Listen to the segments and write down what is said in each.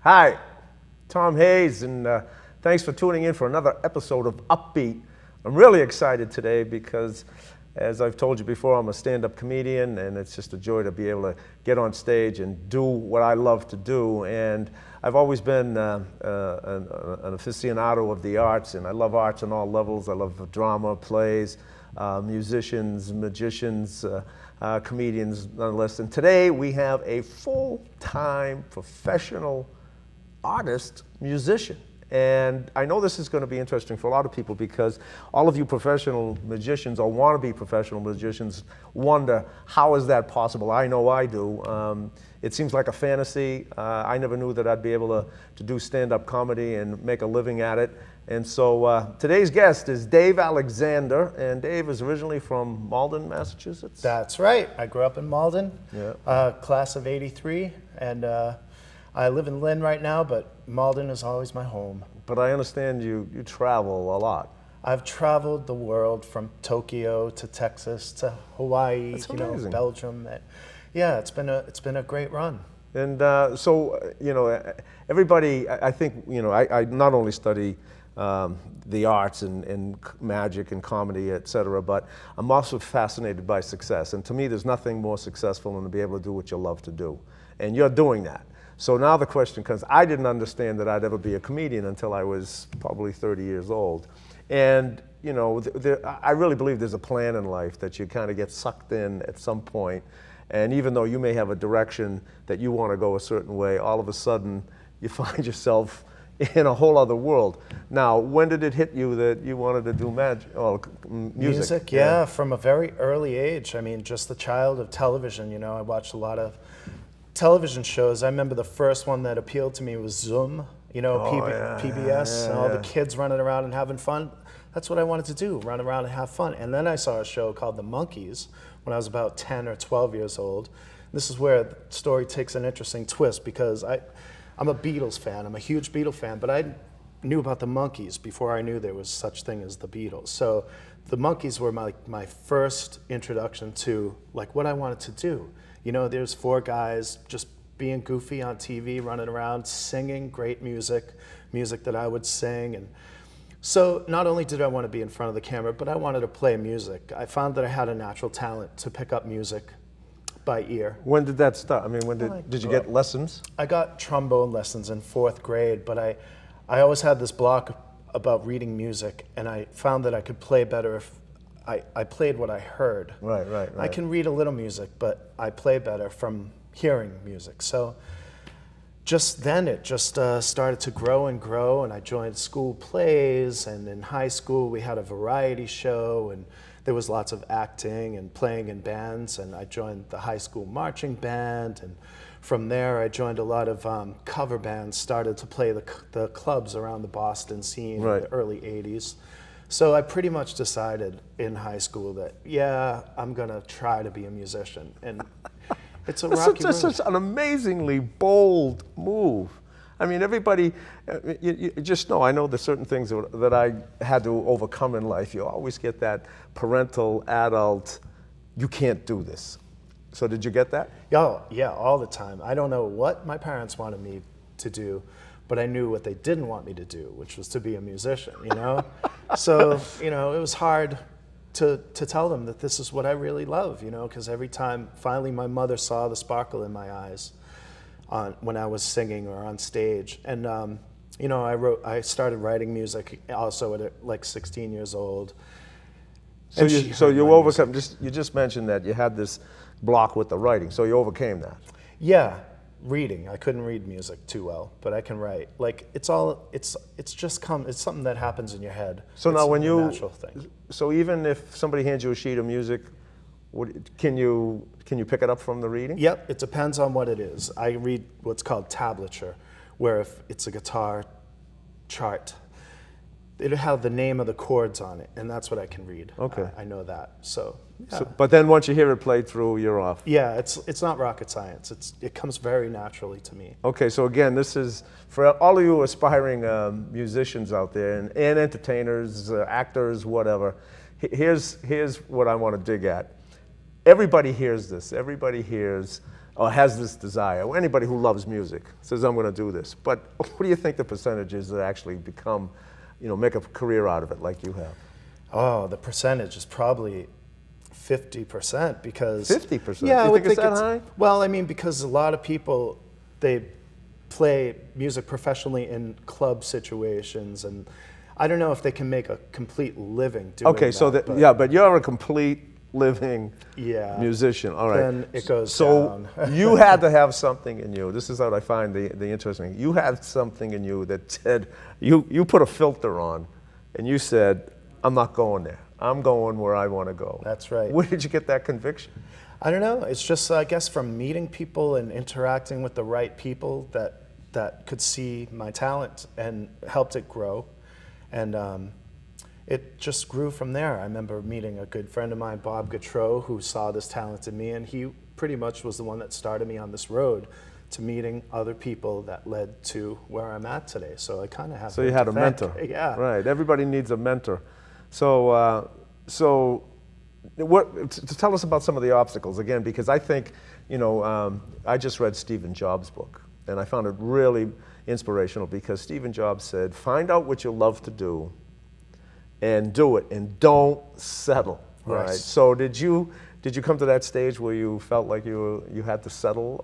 Hi, Tom Hayes, and thanks for tuning in for another episode of Upbeat. I'm really excited today because, as I've told you before, I'm a stand-up comedian, and it's just a joy to be able to get on stage and do what I love to do. And I've always been an aficionado of the arts, and I love arts on all levels. I love drama, plays, musicians, magicians, comedians, nonetheless. And today we have a full-time professional artist, musician. And I know this is going to be interesting for a lot of people because all of you professional magicians or wannabe professional magicians wonder, how is that possible? I know I do. It seems like a fantasy. I never knew that I'd be able to do stand-up comedy and make a living at it. And so today's guest is Dave Alexander, and Dave is originally from Malden, Massachusetts. That's right. I grew up in Malden, Yeah. Class of '83, and I live in Lynn right now, but Malden is always my home. But I understand you travel a lot. I've traveled the world from Tokyo to Texas to Hawaii, That's amazing. Belgium. Yeah, it's been a great run. And so, everybody, I think, I not only study the arts and magic and comedy, et cetera, but I'm also fascinated by success. And to me, there's nothing more successful than to be able to do what you love to do. And you're doing that. So now the question comes, I didn't understand that I'd ever be a comedian until I was probably 30 years old. And, I really believe there's a plan in life that you kind of get sucked in at some point. And even though you may have a direction that you want to go a certain way, all of a sudden you find yourself in a whole other world. Now, when did it hit you that you wanted to do music? Music, yeah, from a very early age. I mean, just the child of television, I watched a lot of television shows. I remember the first one that appealed to me was Zoom, PBS, and all the kids running around and having fun. That's what I wanted to do, run around and have fun. And then I saw a show called The Monkees when I was about 10 or 12 years old. This is where the story takes an interesting twist because I'm a Beatles fan. I'm a huge Beatles fan, but I knew about the Monkees before I knew there was such thing as the Beatles. So the Monkees were my first introduction to what I wanted to do. There's four guys just being goofy on TV, running around, singing great music that I would sing. And so not only did I want to be in front of the camera, but I wanted to play music. I found that I had a natural talent to pick up music by ear. When did that start? I mean, did you get lessons? I got trombone lessons in 4th grade, but I always had this block about reading music, and I found that I could play better if I played what I heard. Right. I can read a little music, but I play better from hearing music. So just then it just started to grow and grow, and I joined school plays, and in high school we had a variety show, and there was lots of acting and playing in bands, and I joined the high school marching band, and from there I joined a lot of cover bands, started to play the clubs around the Boston scene in the early 80s. So I pretty much decided in high school that, I'm going to try to be a musician. And it's a rocky road. That's such an amazingly bold move. I mean, everybody, you just know, I know there's certain things that I had to overcome in life. You always get that parental, adult, you can't do this. So did you get that? Oh, yeah, all the time. I don't know what my parents wanted me to do, but I knew what they didn't want me to do, which was to be a musician, So, it was hard to tell them that this is what I really love, because every time, finally, my mother saw the sparkle in my eyes when I was singing or on stage. And, I started writing music also at 16 years old. So you overcome, you just mentioned that you had this block with the writing, so you overcame that. Yeah, reading. I couldn't read music too well, but I can write. It's something that happens in your head. So now it's a natural thing. So even if somebody hands you a sheet of music, Can you pick it up from the reading? Yep, it depends on what it is. I read what's called tablature, where if it's a guitar chart, it'll have the name of the chords on it, and that's what I can read. Okay. I know that. So, yeah. But then once you hear it played through, you're off. Yeah, it's not rocket science. It comes very naturally to me. Okay, so again, this is for all of you aspiring musicians out there and entertainers, actors, whatever. Here's what I want to dig at. Everybody hears this. Everybody hears or has this desire. Anybody who loves music says, I'm going to do this. But what do you think the percentage is that actually become, make a career out of it like you have? Oh, the percentage is probably 50% because... 50%? Yeah, I would think think it's that high? Well, I mean, because a lot of people, they play music professionally in club situations, and I don't know if they can make a complete living doing that. Okay, so but you're a complete living musician. All right. Then it goes so down. you had to have something in you. This is what I find the interesting. You had something in you that said, you put a filter on, and you said, I'm not going there. I'm going where I want to go. That's right. Where did you get that conviction? I don't know. It's just, I guess, from meeting people and interacting with the right people that could see my talent and helped it grow. And it just grew from there. I remember meeting a good friend of mine, Bob Gautreau, who saw this talent in me, and he pretty much was the one that started me on this road to meeting other people that led to where I'm at today. So I kind of have. So you had a mentor. Yeah. Right. Everybody needs a mentor. So tell us about some of the obstacles again, because I think, I just read Stephen Jobs' book, and I found it really inspirational because Stephen Jobs said, find out what you love to do and do it, and don't settle. Right. So did you come to that stage where you felt like you had to settle,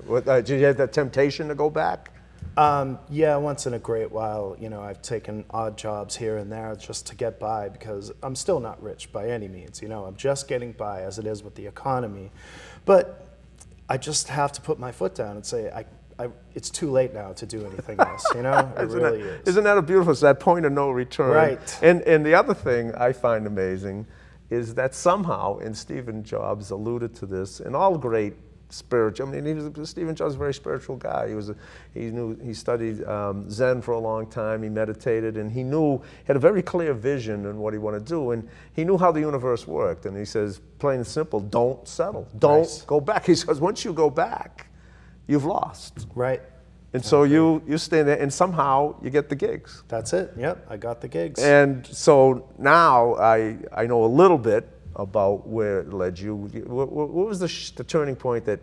or did you have that temptation to go back? Yeah, once in a great while, I've taken odd jobs here and there just to get by because I'm still not rich by any means. I'm just getting by as it is with the economy. But I just have to put my foot down and say, it's too late now to do anything else, It really is. Isn't that a beautiful, it's that point of no return? Right. And the other thing I find amazing is that somehow, and Stephen Jobs alluded to this, and all great spiritual, Stephen Jobs was a very spiritual guy. He studied Zen for a long time, he meditated, and he had a very clear vision in what he wanted to do, and he knew how the universe worked, and he says, plain and simple, don't settle, don't go back. He says, once you go back, you've lost. Right. And so you stand there, and somehow you get the gigs. That's it, yep, I got the gigs. And so now I know a little bit about where it led you. What was the turning point that,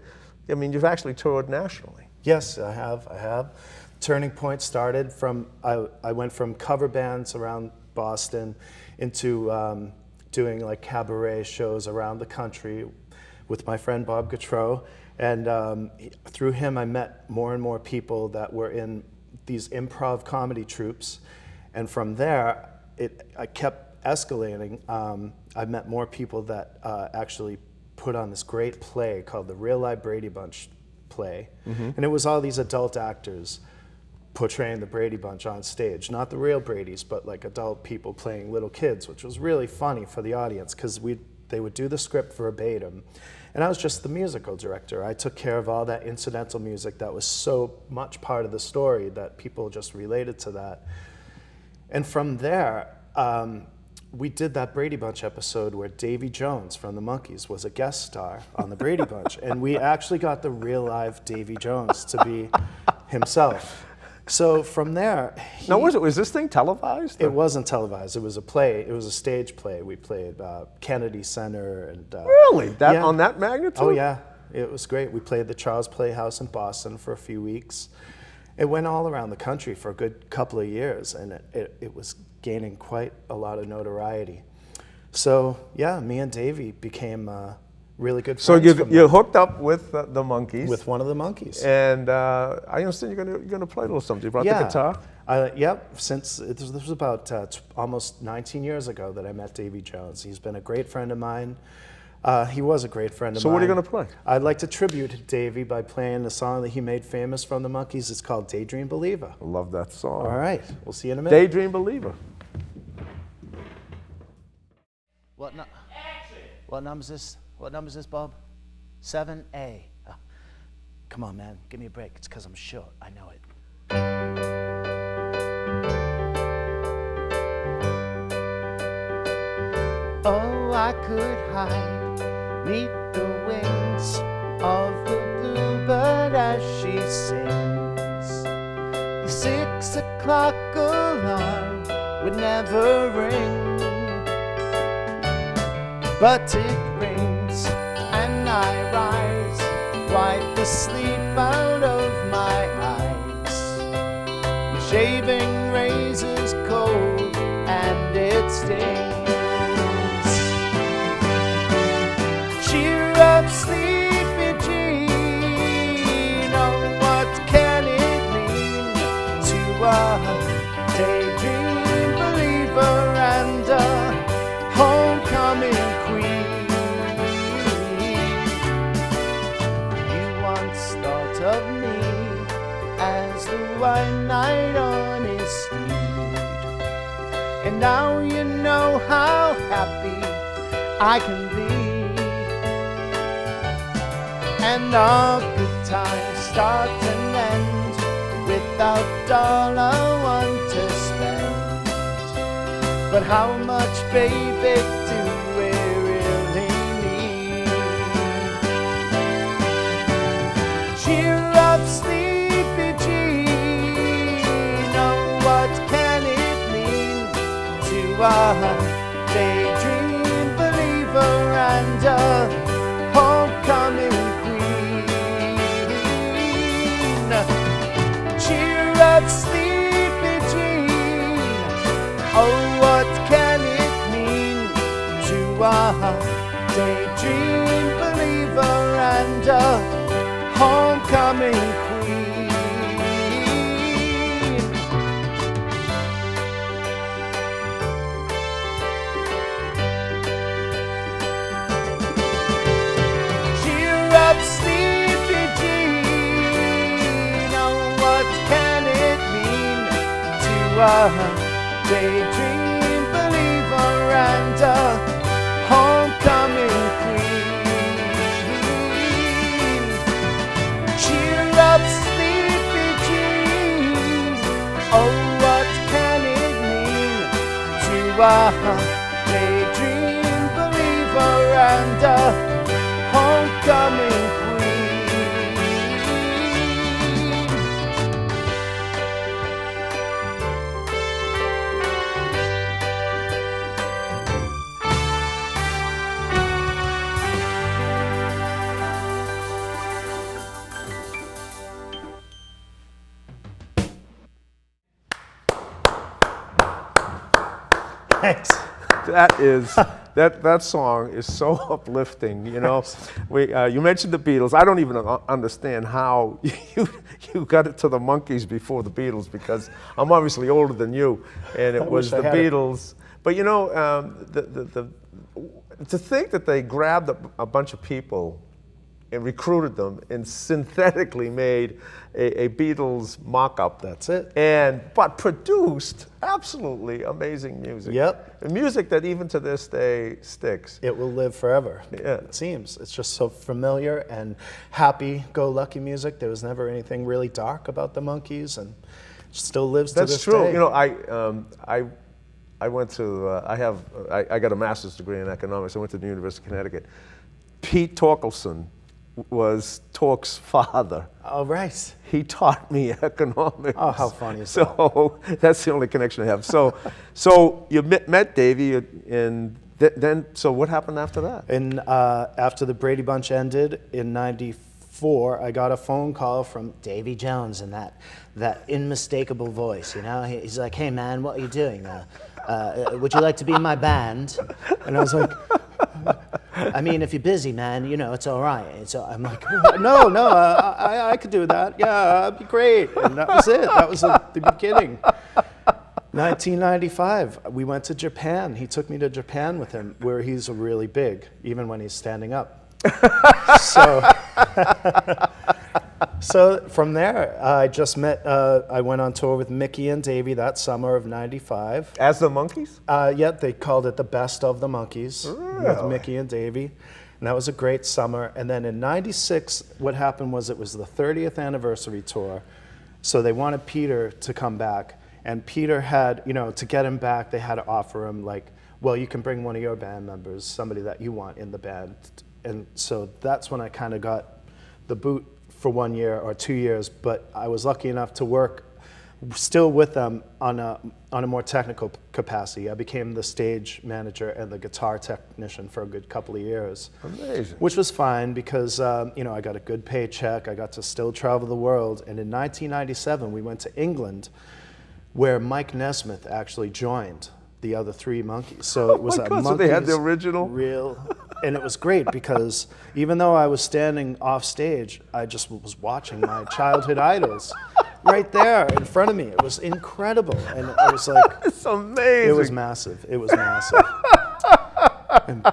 you've actually toured nationally? Yes, I have. Turning point started from, I went from cover bands around Boston into doing like cabaret shows around the country with my friend Bob Gautreau. And through him, I met more and more people that were in these improv comedy troupes. And from there, I kept escalating. I met more people that actually put on this great play called the Real Life Brady Bunch play. Mm-hmm. And it was all these adult actors portraying the Brady Bunch on stage. Not the real Bradys, but like adult people playing little kids, which was really funny for the audience because they would do the script verbatim. And I was just the musical director. I took care of all that incidental music that was so much part of the story that people just related to that. And from there, we did that Brady Bunch episode where Davy Jones from the Monkees was a guest star on the Brady Bunch. And we actually got the real live Davy Jones to be himself. So from there... Now, was this thing televised? It wasn't televised. It was a play. It was a stage play. We played Kennedy Center. And really? On that magnitude? Oh, yeah. It was great. We played the Charles Playhouse in Boston for a few weeks. It went all around the country for a good couple of years, and it was gaining quite a lot of notoriety. So, yeah, me and Davey became really good friends. So you hooked up with the Monkees. With one of the Monkees. And I understand you're going to play a little something. You brought the guitar? Yep. Since this was about almost 19 years ago that I met Davy Jones. He's been a great friend of mine. He was a great friend of mine. So what are you going to play? I'd like to tribute Davy by playing a song that he made famous from the Monkees. It's called Daydream Believer. I love that song. All right. We'll see you in a minute. Daydream Believer. What number is this? What number is this, Bob? 7A. Oh, come on, man. Give me a break. It's because I'm short. I know it. Oh, I could hide neath the wings of the bluebird as she sings. The 6 o'clock alarm would never ring, but it rings and I rise, wipe the sleep out of my eyes. The shaving razor's cold and it stings. Cheer up, sleepy Jean. Oh, what can it mean to a daydream believer and a homecoming queen? You once thought of me as the white knight on his steed, and now you know how happy I can be. And all good times start and end without $1 to spend. But how much, baby, do we really need? Cheer up, sleepy Jean. Oh, what can it mean to a daydream believer and a homecoming? Cheer up, sleepy Jean. Oh, what can it mean to a daydream believer and a homecoming queen? Cheer up, sleepy Jean. Oh, what can it mean to a daydream believer and a homecoming queen? Cheer up, sleepy Jean. Oh, what can it mean to a daydream believer and a homecoming queen? Thanks. That song is so uplifting. You know, you mentioned the Beatles. I don't even understand how you got it to the Monkees before the Beatles, because I'm obviously older than you, and it was the Beatles. But you know, to think that they grabbed a bunch of people and recruited them and synthetically made a Beatles mock-up. That's it. But produced absolutely amazing music. Yep. Music that even to this day sticks. It will live forever. Yeah. It seems. It's just so familiar and happy-go-lucky music. There was never anything really dark about the Monkees, and it still lives to this day. That's true. You know, I went to I got a master's degree in economics. I went to the University of Connecticut. Pete Torkelson was Tork's father. Oh, right. He taught me economics. Oh, how funny is that? So that's the only connection I have. So you met Davey, and then so what happened after that? And after the Brady Bunch ended in '94, I got a phone call from Davy Jones in that unmistakable voice. You know, he's like, "Hey man, what are you doing? Would you like to be in my band?" And I was like, I mean, if you're busy, man, you know, it's all right. And so I'm like, no, I could do that. Yeah, that'd be great. And that was it. That was the beginning. 1995, we went to Japan. He took me to Japan with him, where he's really big, even when he's standing up. So from there, I just met, I went on tour with Mickey and Davey that summer of '95. As the Monkees? Yeah, they called it the Best of the Monkees with Mickey and Davey. And that was a great summer. And then in 96, what happened was it was the 30th anniversary tour. So they wanted Peter to come back. And Peter had, to get him back, they had to offer him like, well, you can bring one of your band members, somebody that you want in the band. And so that's when I kind of got the boot for 1 year or 2 years. But I was lucky enough to work still with them on a more technical capacity. I became the stage manager and the guitar technician for a good couple of years. Amazing. Which was fine because, I got a good paycheck. I got to still travel the world. And in 1997, we went to England, where Mike Nesmith actually joined the other three Monkees. So it was a Monkees so they had the original? real, and it was great because even though I was standing off stage, I just was watching my childhood idols right there in front of me. It was incredible, and I was like, it's amazing. It was massive. It was massive. And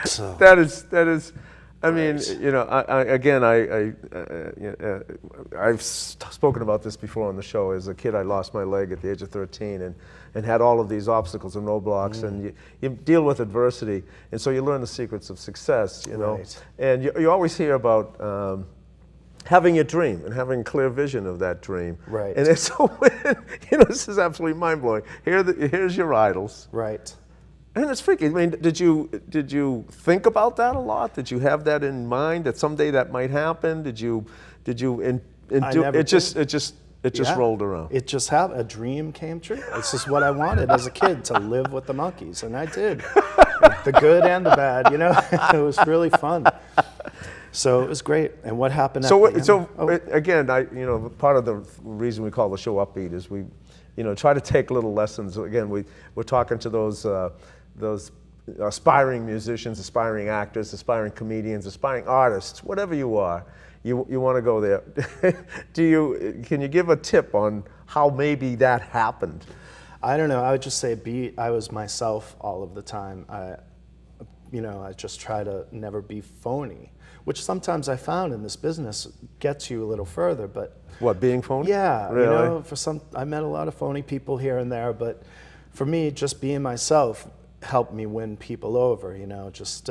so That is. I mean, I've spoken about this before on the show. As a kid, I lost my leg at the age of 13 and had all of these obstacles and roadblocks, and you deal with adversity, and so you learn the secrets of success, Right. And you always hear about having a dream and having clear vision of that dream. Right. And it's so, this is absolutely mind-blowing. Here's your idols. right. And it's freaky. I mean, did you think about that a lot? Did you have that in mind that someday that might happen? Did you never it just Yeah. rolled around? It just happened. A dream came true. It's just what I wanted as a kid, to live with the Monkees, and I did. The good and the bad, It was really fun. So it was great. And what happened? Again, part of the reason we call the show Upbeat is we, try to take little lessons. Again, we're talking to those aspiring musicians, aspiring actors, aspiring comedians, aspiring artists, whatever you are. You want to go there. Can you give a tip on how maybe that happened? I don't know. I would just say I was myself all of the time. I just try to never be phony, which sometimes I found in this business gets you a little further. But What, being phony? yeah, Really? I met a lot of phony people here and there, but for me, just being myself helped me win people over. Just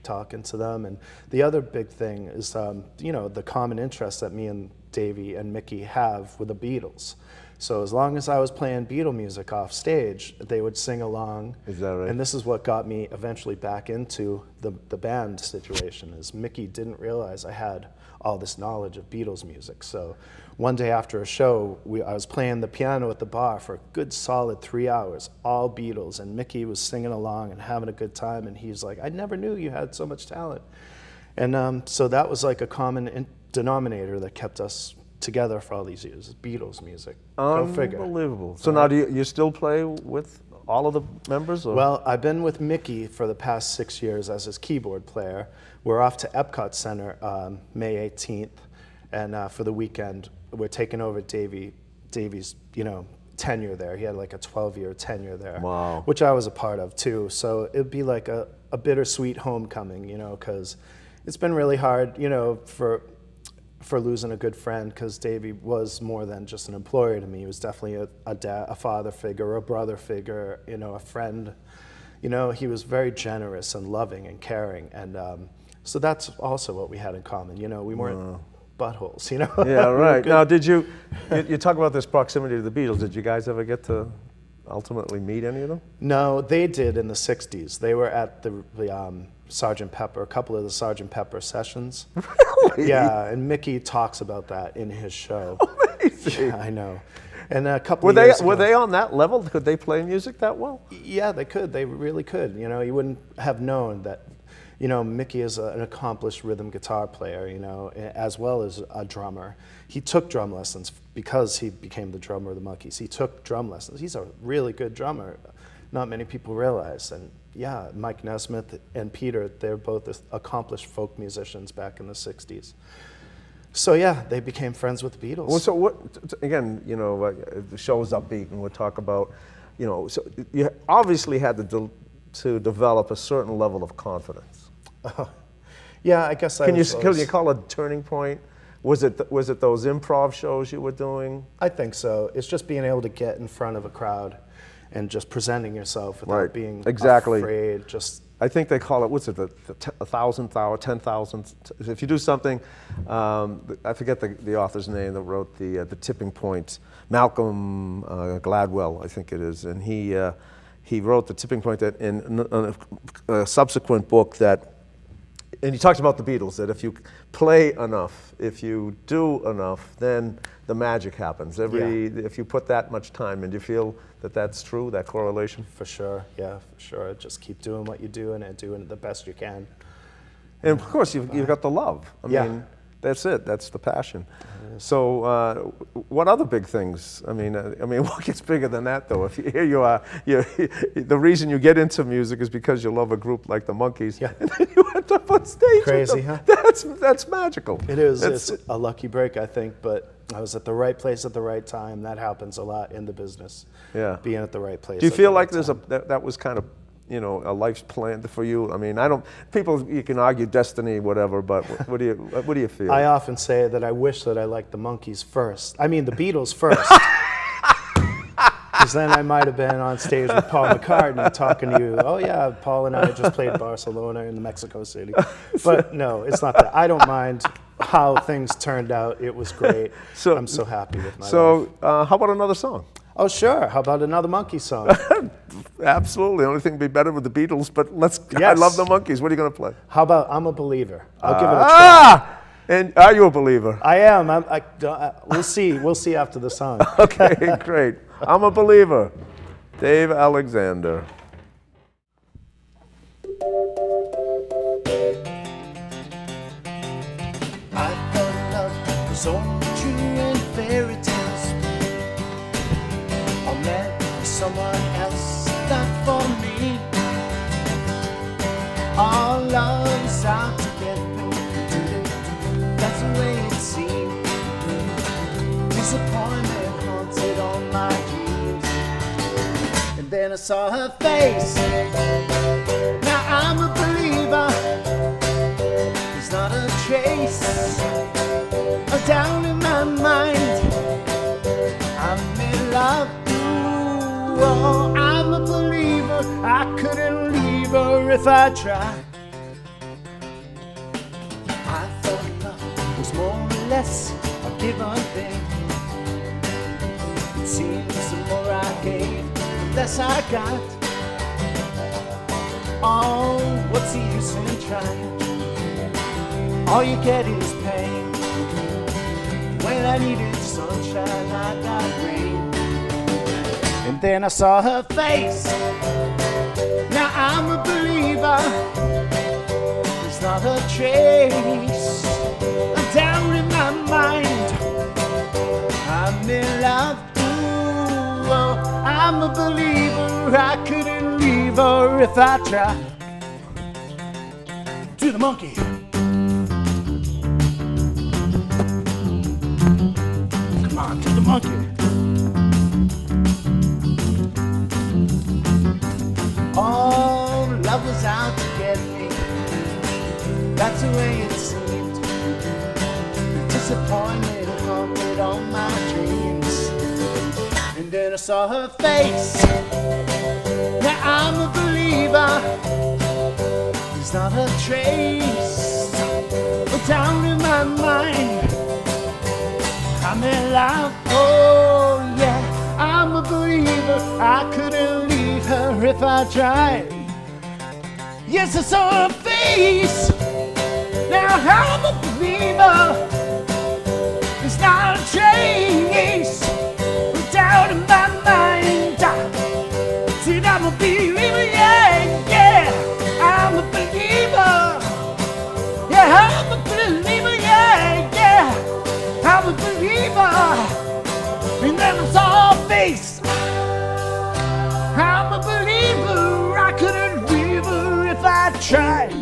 talking to them. And the other big thing is, the common interest that me and Davey and Mickey have with the Beatles. So as long as I was playing Beatle music off stage, they would sing along. Is that right? And this is what got me eventually back into the band situation, is Mickey didn't realize I had all this knowledge of Beatles music. So one day after a show, I was playing the piano at the bar for a good solid 3 hours, all Beatles, and Mickey was singing along and having a good time, and he's like, I never knew you had so much talent. And so that was like a common denominator that kept us together for all these years, Beatles music. Go figure. Unbelievable. So now do you still play with all of the members? Or? Well, I've been with Mickey for the past 6 years as his keyboard player. We're off to Epcot Center May 18th, and for the weekend, we're taking over Davey's, tenure there. He had like a 12-year tenure there, Wow. which I was a part of too. So it'd be like a bittersweet homecoming, because it's been really hard, for losing a good friend, because Davey was more than just an employer to me. He was definitely a dad, a father figure, a brother figure, a friend. He was very generous and loving and caring, and so that's also what we had in common. We weren't buttholes, Yeah, right. Now, did you talk about this proximity to the Beatles? Did you guys ever get to ultimately meet any of them? No, they did in the 60s. They were at the Sgt. Pepper, a couple of the Sgt. Pepper sessions. Really? Yeah, and Mickey talks about that in his show. Amazing. Yeah, I know. And a couple Were of years were ago, they on that level? Could they play music that well? yeah, they could. They really could. You wouldn't have known that. Mickey is an accomplished rhythm guitar player, as well as a drummer. He took drum lessons because he became the drummer of the Monkees. He took drum lessons. He's a really good drummer. Not many people realize. And yeah, Mike Nesmith and Peter, they're both accomplished folk musicians back in the 60s. So yeah, they became friends with the Beatles. Well, so what? Again, the show's upbeat, and we'll talk about, So you obviously had to develop a certain level of confidence. Yeah, I guess Can you call it a turning point? Was it those improv shows you were doing? I think so. It's just being able to get in front of a crowd and just presenting yourself without Right. being Exactly. afraid. Just I think they call it, what's it, the 1,000th hour, 10,000th. If you do something, I forget the author's name that wrote the Tipping Point, Malcolm Gladwell, I think it is, and he wrote the Tipping Point that in a subsequent book that, and he talks about the Beatles, that if you play enough, if you do enough, then the magic happens. If you put that much time in, do you feel that that's true, that correlation? For sure, yeah, for sure. Just keep doing what you're doing and doing it the best you can. And of course, you've got the love. I mean, that's it. That's the passion. So, what other big things? I mean, what gets bigger than that, though? If here you are, the reason you get into music is because you love a group like the Monkees, and then you end up on stage. Crazy, with them. huh? That's magical. It is. It's a lucky break, I think, but I was at the right place at the right time. That happens a lot in the business. Yeah. Being at the right place. Do you feel like that was kind of, a life's plan for you? I mean, you can argue destiny, whatever, but what do you feel? I often say that I wish that I liked the Monkees first. I mean, the Beatles first. Because then I might have been on stage with Paul McCartney talking to you. Oh yeah, Paul and I just played Barcelona in Mexico City. But no, it's not that. I don't mind how things turned out. It was great. I'm so happy with my life. So how about another song? Oh sure, how about another Monkey song? Absolutely. The only thing would be better with the Beatles, but Yes. I love the Monkees. What are you going to play? How about I'm a Believer? I'll give it a try. And are you a believer? I am. We'll see. We'll see after the song. Okay, great. I'm a Believer. Dave Alexander. I thought love was only true in fairy tales. I met someone else, not for me. All love is out to get me. That's the way it seemed. Disappointment haunted all my dreams. And then I saw her face. Now I'm a believer. There's not a trace of doubt in my mind. I'm in love. Ooh, oh, I'm a believer. I couldn't leave her if I tried. I thought love was more or less a given thing. It seems the more I gave, the less I got. Oh, what's the use in trying? All you get is pain. When I needed sunshine, I got rain. And then I saw her face. Now I'm a believer. There's not a trace of doubt in my mind. I'm in love. Ooh, oh, I'm a believer. I couldn't leave her if I tried. To the monkey. Come on, to the monkey. Oh, love was out to get me. That's the way it seemed. Disappointment haunted all my dreams. And then I saw her face. Now I'm a believer. There's not a trace of doubt in my mind. I'm in love, oh yeah, I'm a believer. I couldn't leave her if I tried. Yes, I saw her face. Now I'm a believer. There's not a trace of doubt in my mind. Said I'm a believer, yeah, yeah. I'm a believer. Yeah, I'm a believer, yeah, yeah. I'm a believer. And then I saw her face. I'm a believer. I couldn't leave her if I tried.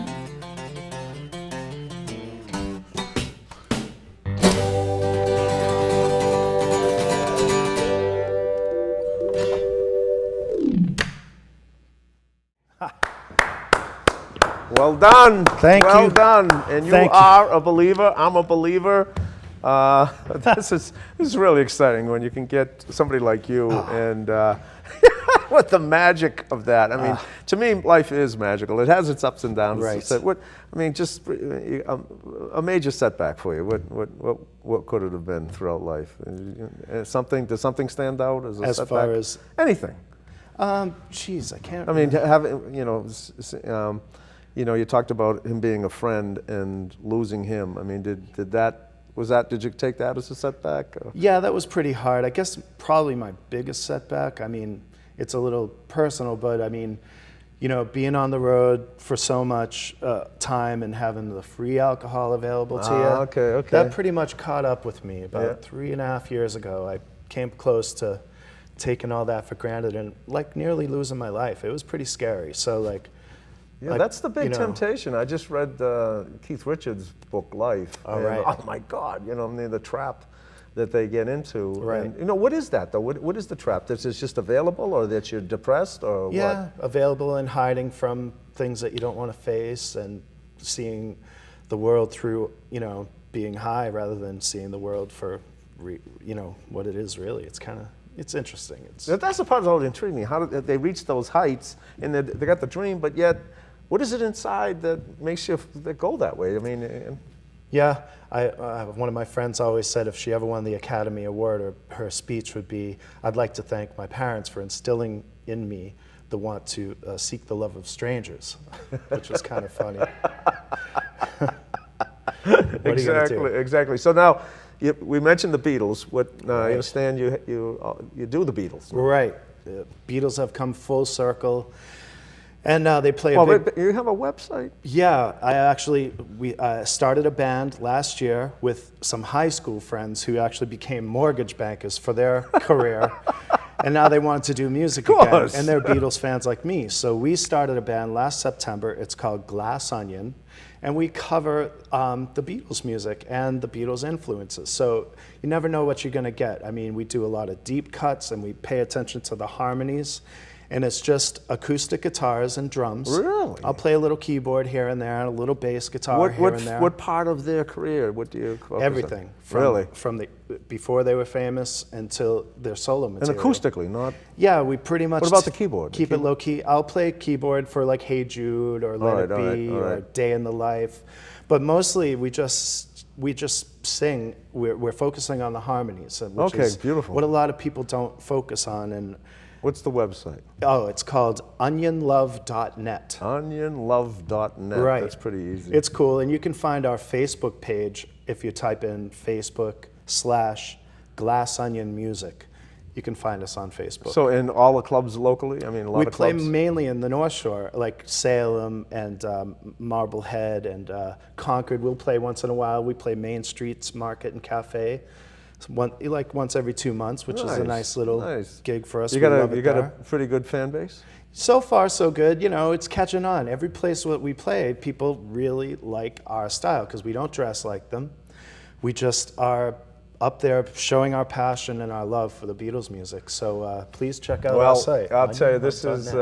Well done. Thank you. Well done. And you Thank you. are a believer. I'm a believer. This is really exciting when you can get somebody like you and with the magic of that. I mean, to me, life is magical. It has its ups and downs. Right. So just a major setback for you. What could it have been throughout life? Does something stand out as a As setback? far as Anything. Geez, I can't. I mean, you talked about him being a friend and losing him. I mean, did you take that as a setback? Or? Yeah, that was pretty hard. I guess probably my biggest setback. I mean, it's a little personal, but I mean, being on the road for so much time and having the free alcohol available to you. Okay. That pretty much caught up with me about 3.5 years ago. I came close to taking all that for granted and nearly losing my life. It was pretty scary. So that's the big temptation. I just read Keith Richards' book Life. Right. Oh my God, the trap that they get into. Right. And, what is that though? What is the trap? That it's just available, or that you're depressed, or what? Yeah, available and hiding from things that you don't want to face, and seeing the world through, being high rather than seeing the world for, what it is really. It's interesting. That's the part that always intrigued me. How did they reach those heights, and they got the dream, but yet, what is it inside that makes you go that way? I mean, yeah, one of my friends always said if she ever won the Academy Award, her speech would be, "I'd like to thank my parents for instilling in me the want to seek the love of strangers," which was kind of funny. Exactly. So now, we mentioned the Beatles. I understand you do the Beatles. Right. The Beatles have come full circle. And they play you have a website? Yeah, we started a band last year with some high school friends who actually became mortgage bankers for their career. And now they want to do music again. And they're Beatles fans like me. So we started a band last September. It's called Glass Onion. And we cover the Beatles music and the Beatles influences. So you never know what you're going to get. I mean, we do a lot of deep cuts and we pay attention to the harmonies. And it's just acoustic guitars and drums. Really? I'll play a little keyboard here and there, and a little bass guitar here and there. What part of their career? What do you focus Everything. on? From before they were famous until their solo material. And acoustically, not? Yeah, we pretty much. What about the keyboard? Keep it low key. I'll play keyboard for Hey Jude or Let It Be or Day in the Life, but mostly we just sing. We're focusing on the harmonies, which is beautiful. What a lot of people don't focus on. And what's the website? Oh, it's called onionlove.net. Onionlove.net. Right. That's pretty easy. It's cool, and you can find our Facebook page if you type in Facebook/Glass Onion Music. You can find us on Facebook. So in all the clubs locally? I mean, a lot of clubs? We play mainly in the North Shore, like Salem and Marblehead and Concord. We'll play once in a while. We play Main Street's Market and Cafe. Once every 2 months, which is a nice little gig for us. You got a pretty good fan base? So far, so good. It's catching on. Every place that we play, people really like our style because we don't dress like them. We just are up there showing our passion and our love for the Beatles music. So please check out our site. I'll tell you, this is,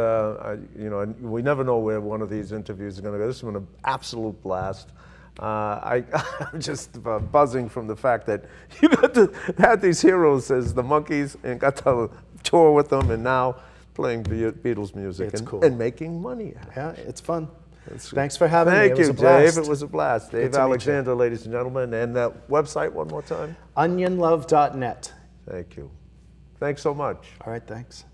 we never know where one of these interviews is going to go. This has been an absolute blast. I'm just buzzing from the fact that you got to have these heroes as the Monkees and got to tour with them, and now playing Beatles music and making money. Yeah, it's fun. Thanks for having me. Thank you, Dave. It was a blast. Dave Alexander, ladies and gentlemen. And that website one more time? onionlove.net. Thank you. Thanks so much. All right, thanks.